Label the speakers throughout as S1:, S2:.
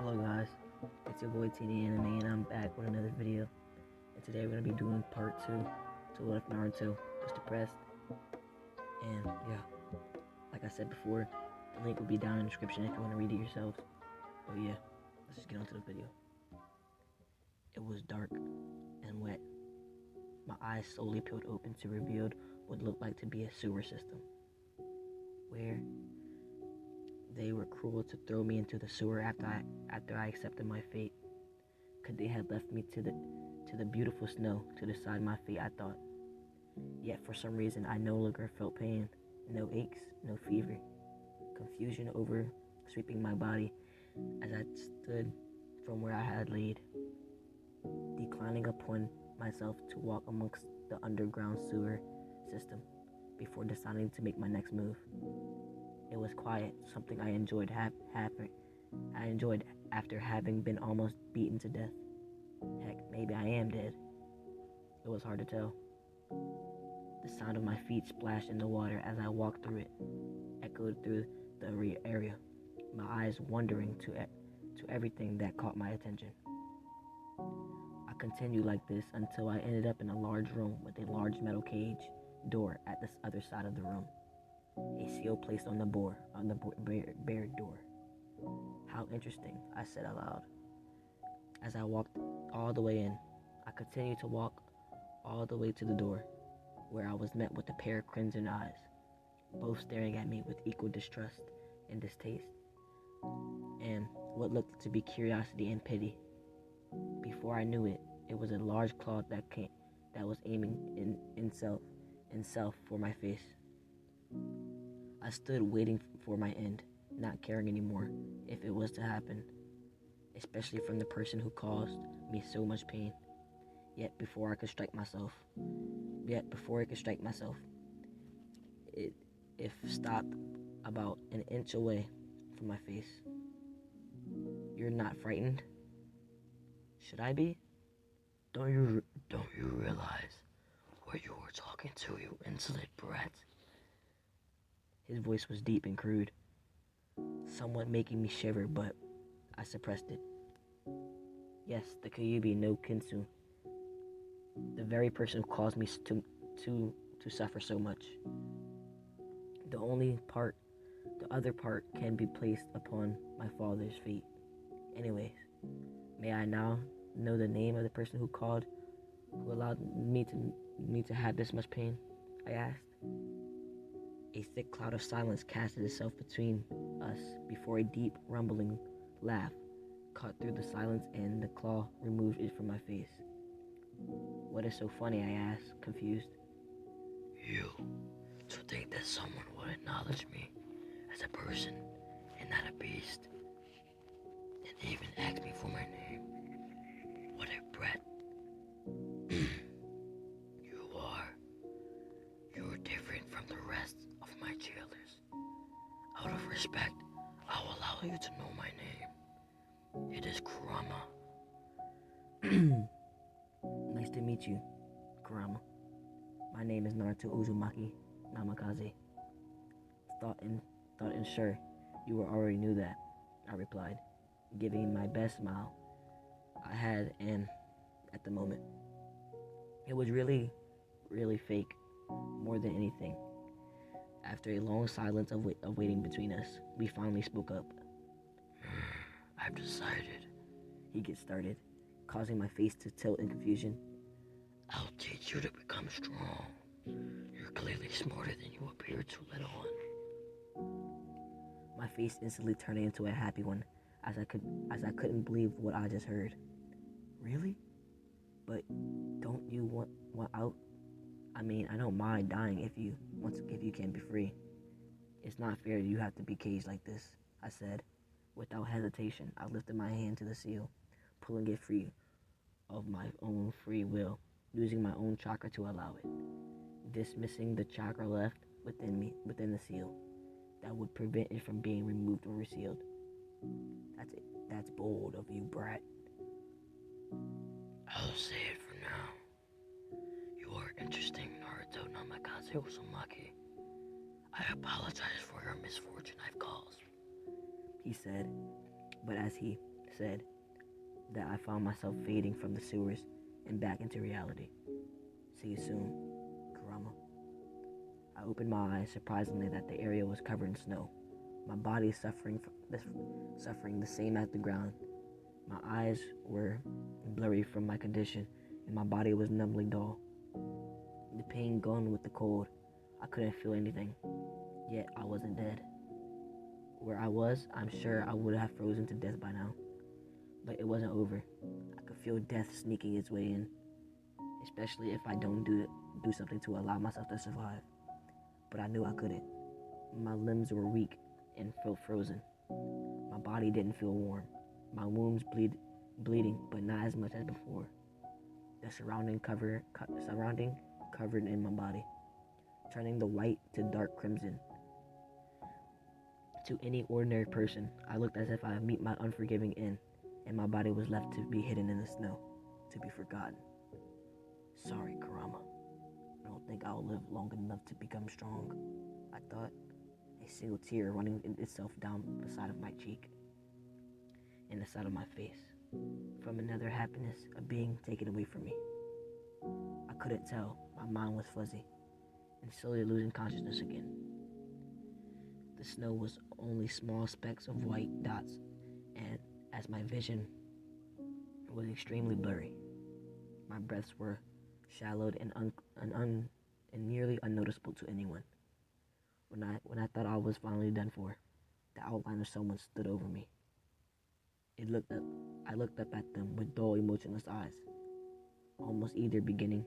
S1: Hello guys, it's your boy TD Anime and I'm back with another video. And today we're going to be doing part 2 to What If Naruto was depressed. And yeah, like I said before, the link will be down in the description if you want to read it yourselves. But yeah, let's just get on to the video. It was dark and wet. My eyes slowly peeled open to reveal what looked like to be a sewer system. Where they were cruel to throw me into the sewer after I accepted my fate. Could they have left me to the beautiful snow to decide my fate, I thought. Yet for some reason I no longer felt pain, no aches, no fever. Confusion over sweeping my body as I stood from where I had laid, declining upon myself to walk amongst the underground sewer system before deciding to make my next move. It was quiet, something I enjoyed after having been almost beaten to death. Heck, maybe I am dead. It was hard to tell. The sound of my feet splashed in the water as I walked through it echoed through the area, my eyes wandering to everything that caught my attention. I continued like this until I ended up in a large room with a large metal cage door at the other side of the room. A seal placed on the bare door. How interesting, I said aloud. As I walked all the way in, I continued to walk all the way to the door, where I was met with a pair of crimson eyes, both staring at me with equal distrust and distaste, and what looked to be curiosity and pity. Before I knew it, it was a large claw that was aiming itself for my face. I stood waiting for my end, not caring anymore if it was to happen, especially from the person who caused me so much pain. Yet before it could strike myself, it stopped about an inch away from my face. You're not frightened? Should I be? Don't you realize what you were talking to, you insolent brat? His voice was deep and crude, somewhat making me shiver, but I suppressed it. Yes, the Kyuubi no Kinsu, the very person who caused me to suffer so much. The other part can be placed upon my father's feet. Anyways, may I now know the name of the person who allowed me to have this much pain? I asked. A thick cloud of silence casted itself between us before a deep, rumbling laugh cut through the silence and the claw removed it from my face. What is so funny? I asked, confused. You, to think that someone would acknowledge me as a person and not a beast, and even ask me for my name. What a brat. You're different from the rest of my jailers. Out of respect, I'll allow you to know my name. It is Kurama. Nice to meet you, Kurama. My name is Naruto Uzumaki Namikaze. Thought and sure you already knew that, I replied, giving my best smile I had at the moment. It was really, really fake, more than anything. After a long silence of waiting between us, we finally spoke up. I've decided, he gets started, causing my face to tilt in confusion. I'll teach you to become strong. You're clearly smarter than you appear to let on. My face instantly turned into a happy one as I couldn't believe what I just heard. Really? But don't you want out? I mean, I don't mind dying if you can be free. It's not fair you have to be caged like this, I said. Without hesitation, I lifted my hand to the seal, pulling it free of my own free will, using my own chakra to allow it, dismissing the chakra left within the seal that would prevent it from being removed or resealed. That's bold of you, brat. I'll say it for now. You are interesting, Naruto Namikaze Uzumaki. I apologize for your misfortune I've caused, he said, but as he said that I found myself fading from the sewers and back into reality. See you soon, Karama. I opened my eyes, surprisingly that the area was covered in snow. My body suffering the same as the ground. My eyes were blurry from my condition, and my body was numbly dull. The pain gone with the cold. I couldn't feel anything, yet I wasn't dead. Where I was, I'm sure I would have frozen to death by now. But it wasn't over. I could feel death sneaking its way in, especially if I don't do something to allow myself to survive. But I knew I couldn't. My limbs were weak and felt frozen. My body didn't feel warm. My wounds bleeding, but not as much as before. The surrounding covered in my body, turning the white to dark crimson. To any ordinary person, I looked as if I had met my unforgiving end, and my body was left to be hidden in the snow, to be forgotten. Sorry, Karama. I don't think I'll live long enough to become strong, I thought, a single tear running itself down the side of my cheek and the side of my face. From another happiness of being taken away from me. I couldn't tell. My mind was fuzzy and slowly losing consciousness again. The snow was only small specks of white dots, and as my vision was extremely blurry, my breaths were shallowed and nearly unnoticeable to anyone. When I thought I was finally done for, the outline of someone stood over me. I looked up at them with dull, emotionless eyes, almost either beginning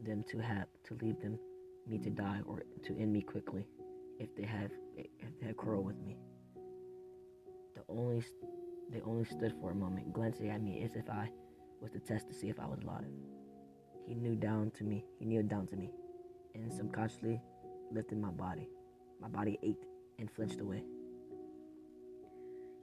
S1: them to leave me to die or to end me quickly if they had quarreled with me. They only stood for a moment, glancing at me as if I was to test to see if I was alive. He kneeled down to me, and subconsciously lifted my body. My body ached and flinched away.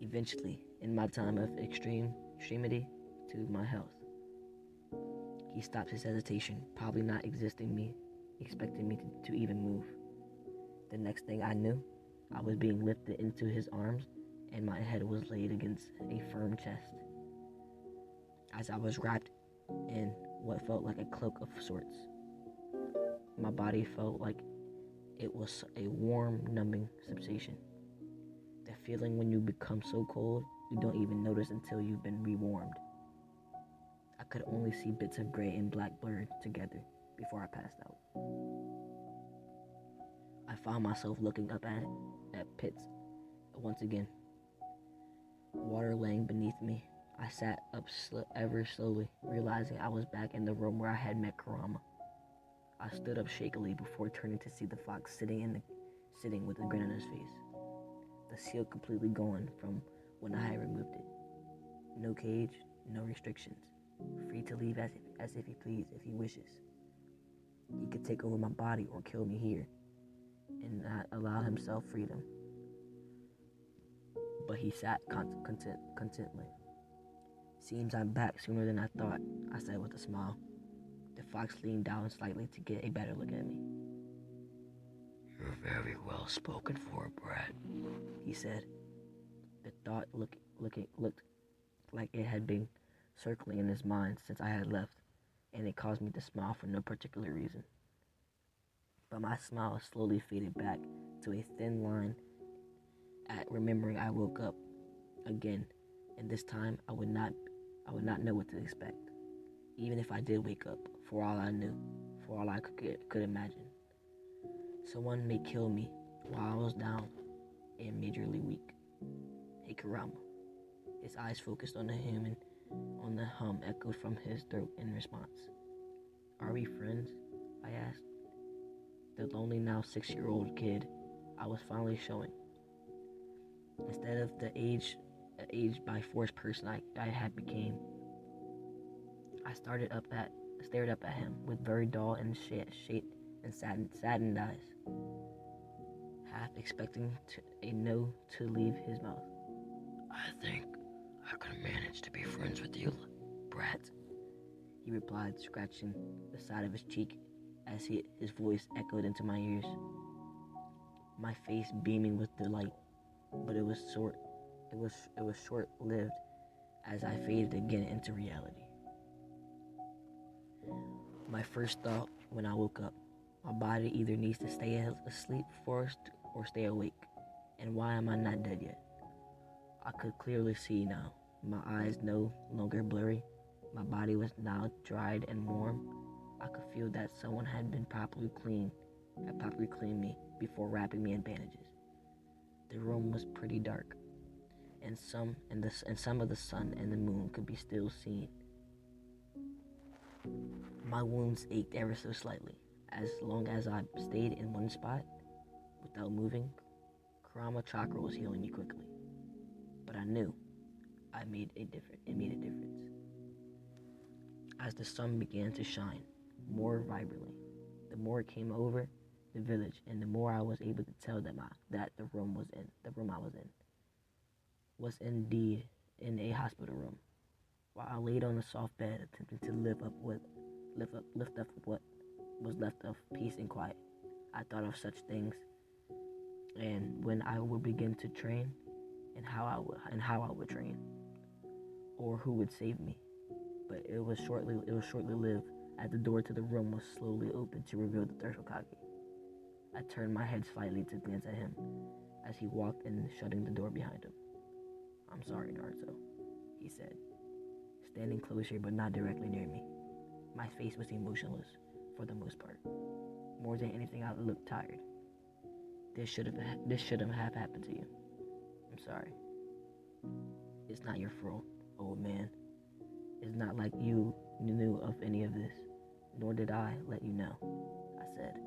S1: Eventually, in my time of extremity to my health, he stopped his hesitation, probably not expecting me to even move. The next thing I knew, I was being lifted into his arms, and my head was laid against a firm chest. As I was wrapped in what felt like a cloak of sorts, my body felt like it was a warm, numbing sensation. The feeling when you become so cold, you don't even notice until you've been rewarmed. I could only see bits of gray and black blurred together before I passed out. I found myself looking up at pits once again. Water laying beneath me. I sat up ever slowly, realizing I was back in the room where I had met Karama. I stood up shakily before turning to see the fox sitting with a grin on his face. The seal completely gone from when I had removed it. No cage, no restrictions. Free to leave as if he please, if he wishes. He could take over my body or kill me here, and not allow himself freedom. But he sat contently. Seems I'm back sooner than I thought, I said with a smile. The fox leaned down slightly to get a better look at me. You're very well spoken for a brat, he said. The thought looked like it had been circling in his mind since I had left, and it caused me to smile for no particular reason. But my smile slowly faded back to a thin line at remembering I woke up again, and this time I would not know what to expect, even if I did wake up, for all I knew, for all I could imagine. Someone may kill me while I was down and majorly weak. Hey, Karama. His eyes focused on the human, on the hum echoed from his throat in response. Are we friends? I asked. The lonely, now 6-year-old kid I was finally showing. Instead of the aged by force person I had became, I stared up at him with very dull and saddened eyes, half expecting a no to leave his mouth. I think I could manage to be friends with you, brat, he replied, scratching the side of his cheek as his voice echoed into my ears. My face beaming with delight, but it was short-lived as I faded again into reality. My first thought when I woke up, my body either needs to stay asleep first or stay awake. And why am I not dead yet? I could clearly see now. My eyes no longer blurry. My body was now dried and warm. I could feel that someone had properly cleaned me before wrapping me in bandages. The room was pretty dark, and some of the sun and the moon could be still seen. My wounds ached ever so slightly. As long as I stayed in one spot without moving, Karama Chakra was healing me quickly. But I knew it made a difference. As the sun began to shine more vibrantly, the more it came over the village, and the more I was able to tell them that the room I was in, was indeed in a hospital room. While I laid on a soft bed, attempting to lift up what was left of peace and quiet, I thought of such things, and when I would begin to train, and how I would train, or who would save me. But it was shortly lived, as the door to the room was slowly opened to reveal the third Hokage. I turned my head slightly to glance at him as he walked in, shutting the door behind him. "I'm sorry, Naruto," he said, standing closer but not directly near me. My face was emotionless for the most part. More than anything, I looked tired. This shouldn't have happened to you. I'm sorry. It's not your fault, old man. It's not like you knew of any of this, nor did I let you know," I said.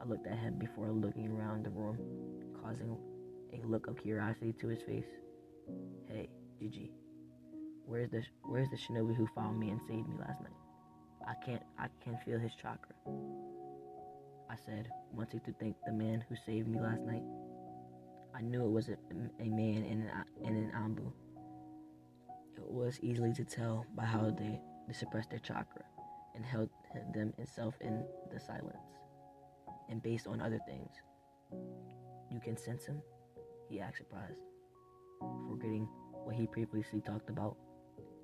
S1: I looked at him before looking around the room, causing a look of curiosity to his face. "Hey, Gigi, where's the shinobi who found me and saved me last night? I can feel his chakra," I said, wanting to thank the man who saved me last night. I knew it was a man in an ambu. It was easily to tell by how they suppressed their chakra and held themselves in the silence, and based on other things. "You can sense him?" he asked, surprised, forgetting what he previously talked about.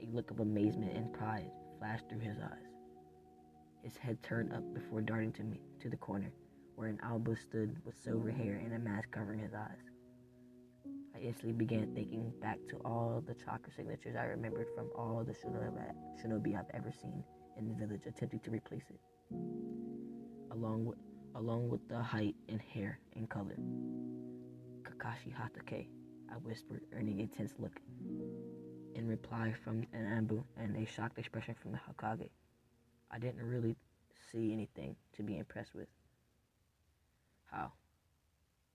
S1: A look of amazement and pride flashed through his eyes. His head turned up before darting to the corner, where an albo stood with silver hair and a mask covering his eyes. I instantly began thinking back to all the chakra signatures I remembered from all the shinobi I've ever seen in the village, attempting to replace it, along with the height and hair and color. "Kakashi Hatake," I whispered, earning a tense look in reply from an ambu and a shocked expression from the Hokage. I didn't really see anything to be impressed with. "How?"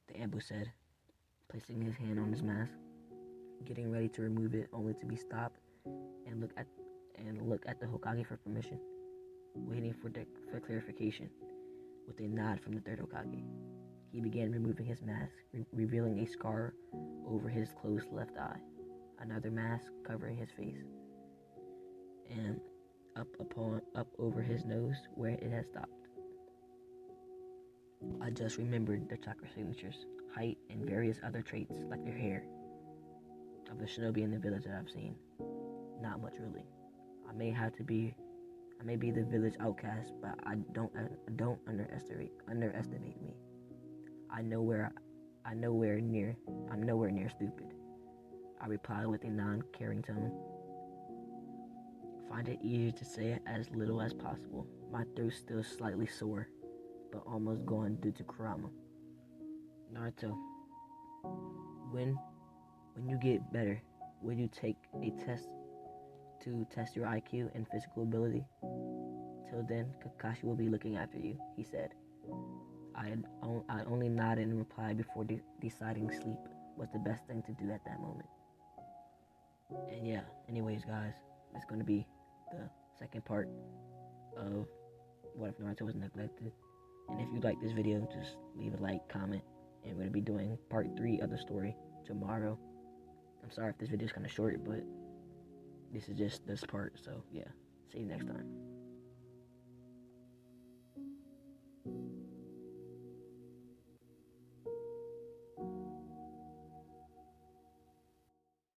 S1: the ambu said, placing his hand on his mask, getting ready to remove it, only to be stopped and look at the Hokage for permission, waiting for clarification. With a nod from the third Hokage, he began removing his mask, revealing a scar over his closed left eye, another mask covering his face, and up over his nose where it had stopped. I just remembered the chakra signatures, height, and various other traits like their hair of the shinobi in the village that I've seen. Not much really. I may be the village outcast, but I don't underestimate me. I'm nowhere near stupid," I replied with a non-caring tone. Find it easier to say it as little as possible. My throat still slightly sore, but almost gone due to Kurama. "Naruto, when you get better, will you take a test to test your IQ and physical ability? Till then, Kakashi will be looking after you," he said. I only nodded in reply before deciding sleep was the best thing to do at that moment. And yeah, anyways, guys, that's going to be the second part of What If Naruto Was Neglected. And if you like this video, just leave a like, comment, and we're going to be doing part 3 of the story tomorrow. I'm sorry if this video is kind of short, but this is just this part, so yeah, see you next time.